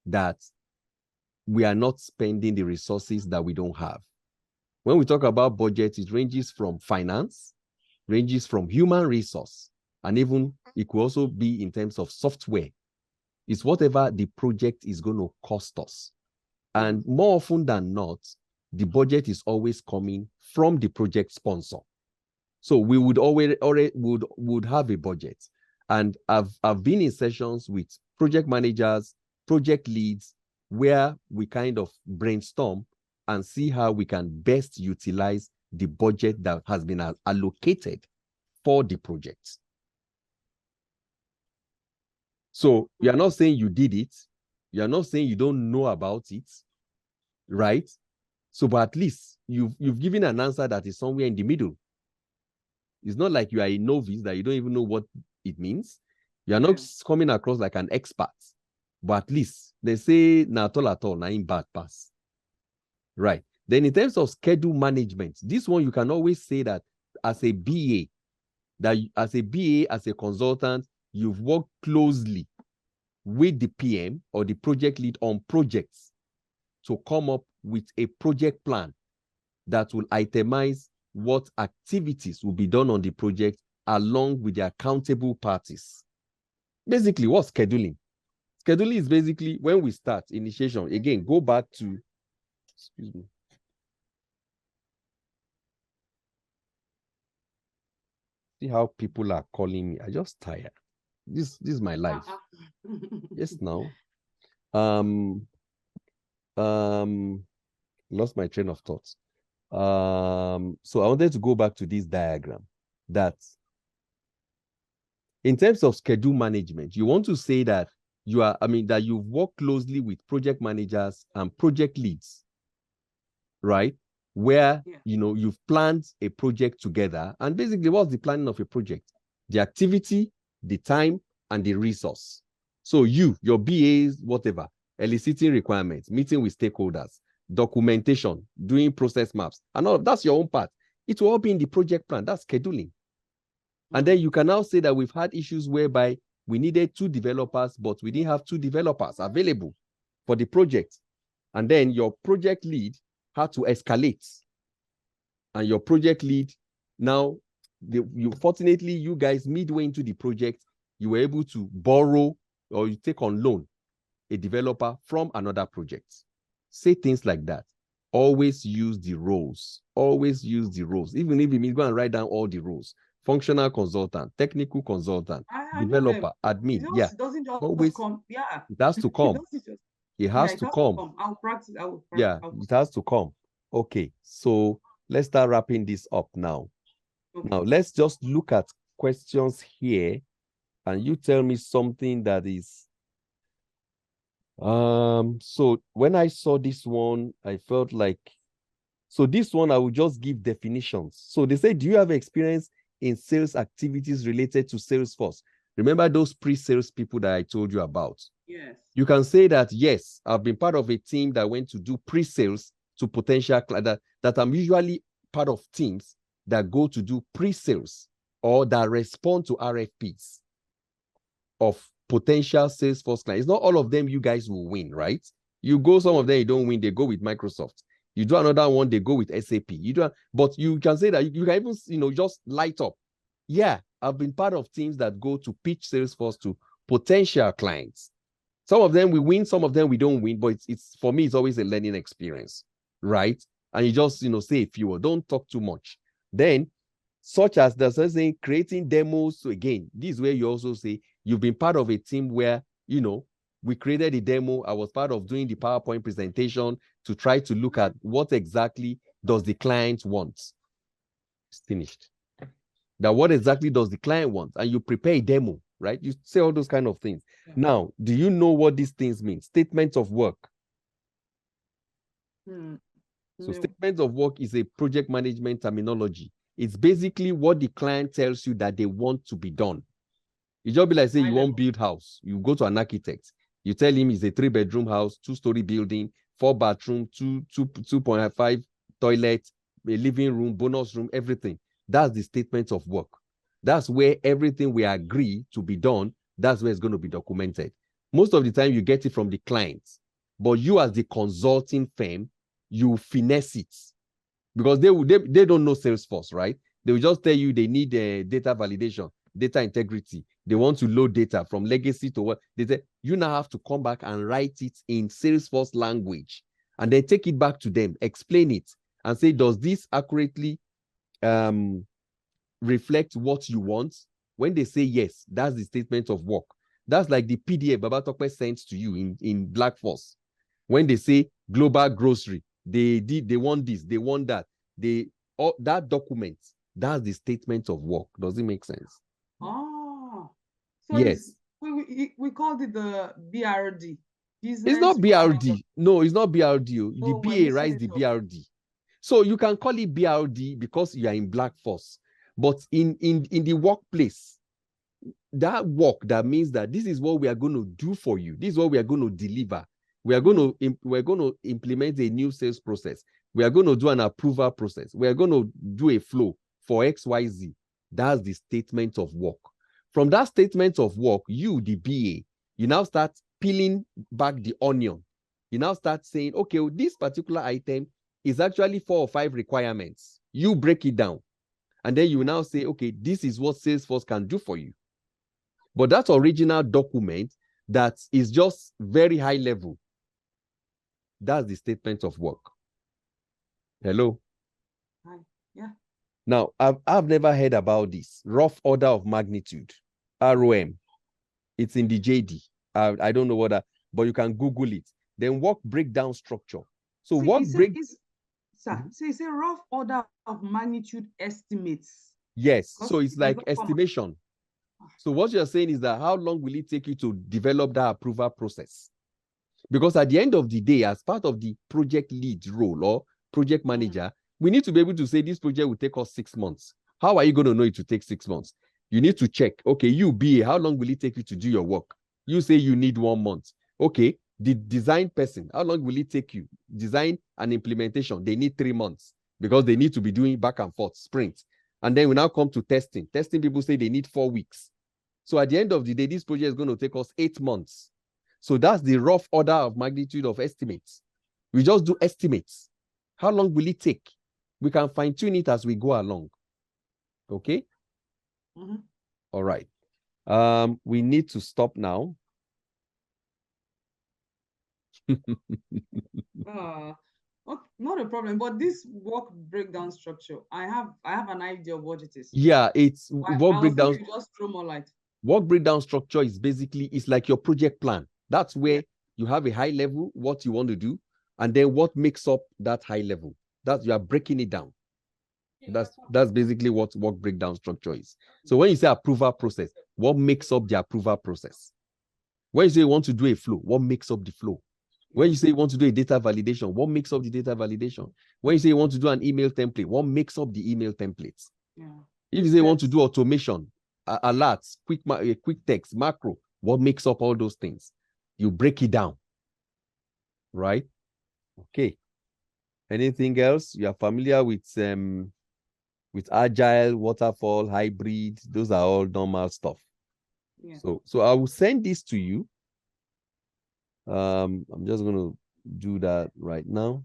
that we are not spending the resources that we don't have. When we talk about budget, it ranges from finance, ranges from human resource, and even it could also be in terms of software. It's whatever the project is going to cost us. And more often than not, the budget is always coming from the project sponsor. So we would already would have a budget. And I've been in sessions with project managers, project leads, where we kind of brainstorm and see how we can best utilize the budget that has been allocated for the project. So you are not saying you did it. You are not saying you don't know about it, right? So, but at least you've given an answer that is somewhere in the middle. It's not like you are a novice that you don't even know what it means. You are not coming across like an expert, but at least they say na at all, na in bad pass. Right. Then in terms of schedule management, this one you can always say that as a BA, as a consultant, you've worked closely with the PM or the project lead on projects to come up with a project plan that will itemize what activities will be done on the project along with the accountable parties. Basically, what's scheduling? Scheduling is basically when we start initiation. Again, go back to, excuse me. See how people are calling me. I just tired. This is my life. Yes, now. Lost my train of thought. So I wanted to go back to this diagram that in terms of schedule management, you want to say that that you've worked closely with project managers and project leads, right? Where, you've planned a project together. And basically, what's the planning of a project? The activity, the time, and the resource. So your BAs, whatever, eliciting requirements, meeting with stakeholders, documentation, doing process maps, and all of that's your own part. It will all be in the project plan. That's scheduling. And then you can now say that we've had issues whereby we needed 2 developers, but we didn't have 2 developers available for the project. And then your project lead had to escalate. And your project lead, now, fortunately, you guys midway into the project, you were able to borrow or you take on loan a developer from another project. Say things like that. Always use the roles. Always use the roles. Even if you mean go and write down all the roles. Functional consultant, technical consultant, developer, admin. Yeah. It doesn't just always come. It has to come. It has it to has come. to come. I'll practice. I will Yeah, practice. it has to come. Okay, so let's start wrapping this up now. Okay. Now, let's just look at questions here, and you tell me something that is so when I saw this one, I felt like, so this one I will just give definitions. So they say, do you have experience in sales activities related to Salesforce? Remember those pre-sales people that I told you about? Yes. You can say that, yes, I've been part of a team that went to do pre-sales to potential clients, that I'm usually part of teams that go to do pre-sales or that respond to RFPs of potential Salesforce clients. It's not all of them you guys will win, right? You go, some of them you don't win, they go with Microsoft. You do another one, they go with SAP. You do, but you can say that you can even, just light up. Yeah, I've been part of teams that go to pitch Salesforce to potential clients. Some of them we win, some of them we don't win, but it's for me, it's always a learning experience, right? And you just, say a few, don't talk too much. Then, such as the saying, creating demos. So again, this is where you also say you've been part of a team where, we created a demo. I was part of doing the PowerPoint presentation to try to look at what exactly does the client want. It's finished. That what exactly does the client want? And you prepare a demo, right? You say all those kind of things. Yeah. Now, do you know what these things mean? Statements of work. So statements of work is a project management terminology. It's basically what the client tells you that they want to be done. You just be like, say, you want build house. You go to an architect. You tell him it's a 3-bedroom house, 2-story building, 4 bathroom, 2.5 toilet, a living room, bonus room, everything. That's the statement of work. That's where everything we agree to be done, that's where it's going to be documented. Most of the time, you get it from the client. But you as the consulting firm, you finesse it. Because they don't know Salesforce, right? They will just tell you they need data validation, data integrity. They want to load data from legacy to what they say. You now have to come back and write it in Salesforce language and then take it back to them, explain it, and say, does this accurately reflect what you want? When they say yes, that's the statement of work. That's like the PDF Babatope sent to you in Blackforce. When they say global grocery, they want this, they want that. That document, that's the statement of work. Does it make sense? Oh, so yes. We called it the BRD. It's not BRD. No, it's not BRD. The BA writes the BRD. So you can call it BRD because you are in Blackforce. But in the workplace, that work, that means that this is what we are going to do for you. This is what we are going to deliver. We're going to implement a new sales process. We are going to do an approval process. We are going to do a flow for XYZ. That's the statement of work. From that statement of work, you, the BA, you now start peeling back the onion. You now start saying, okay, well, this particular item is actually 4 or 5 requirements. You break it down. And then you will now say, okay, this is what Salesforce can do for you. But that original document that is just very high level, that's the statement of work. Hello? Hi. Yeah. Now, I've never heard about this. Rough order of magnitude, ROM. It's in the JD. I don't know what that, but you can Google it. Then work breakdown structure. So it's a rough order of magnitude estimates. Yes. So it's like estimation. So what you're saying is that how long will it take you to develop that approval process? Because at the end of the day, as part of the project lead role or project manager, we need to be able to say this project will take us 6 months. How are you going to know it will take 6 months? You need to check, okay, you BA, how long will it take you to do your work? You say you need 1 month. Okay, the design person, how long will it take you? Design and implementation, they need 3 months because they need to be doing back and forth, sprint. And then we now come to testing. Testing people say they need 4 weeks. So at the end of the day, this project is going to take us 8 months. So that's the rough order of magnitude of estimates. We just do estimates. How long will it take? We can fine tune it as we go along. Okay? All right. We need to stop now. Not a problem, but this work breakdown structure, I have an idea of what it is. Yeah, it's work breakdown. You just throw more light. Work breakdown structure is basically, it's like your project plan. That's where You have a high level, what you want to do, and then what makes up that high level. That you are breaking it down. That's basically what work breakdown structure is. So when you say approval process, what makes up the approval process? When you say you want to do a flow, what makes up the flow? When you say you want to do a data validation, what makes up the data validation? When you say you want to do an email template, what makes up the email templates? Yeah. If you say you want to do automation, alerts, quick text, macro, what makes up all those things? You break it down, right? Okay. Anything else? You are familiar with agile, waterfall, hybrid. Those are all normal stuff. Yeah. So I will send this to you. I'm just going to do that right now.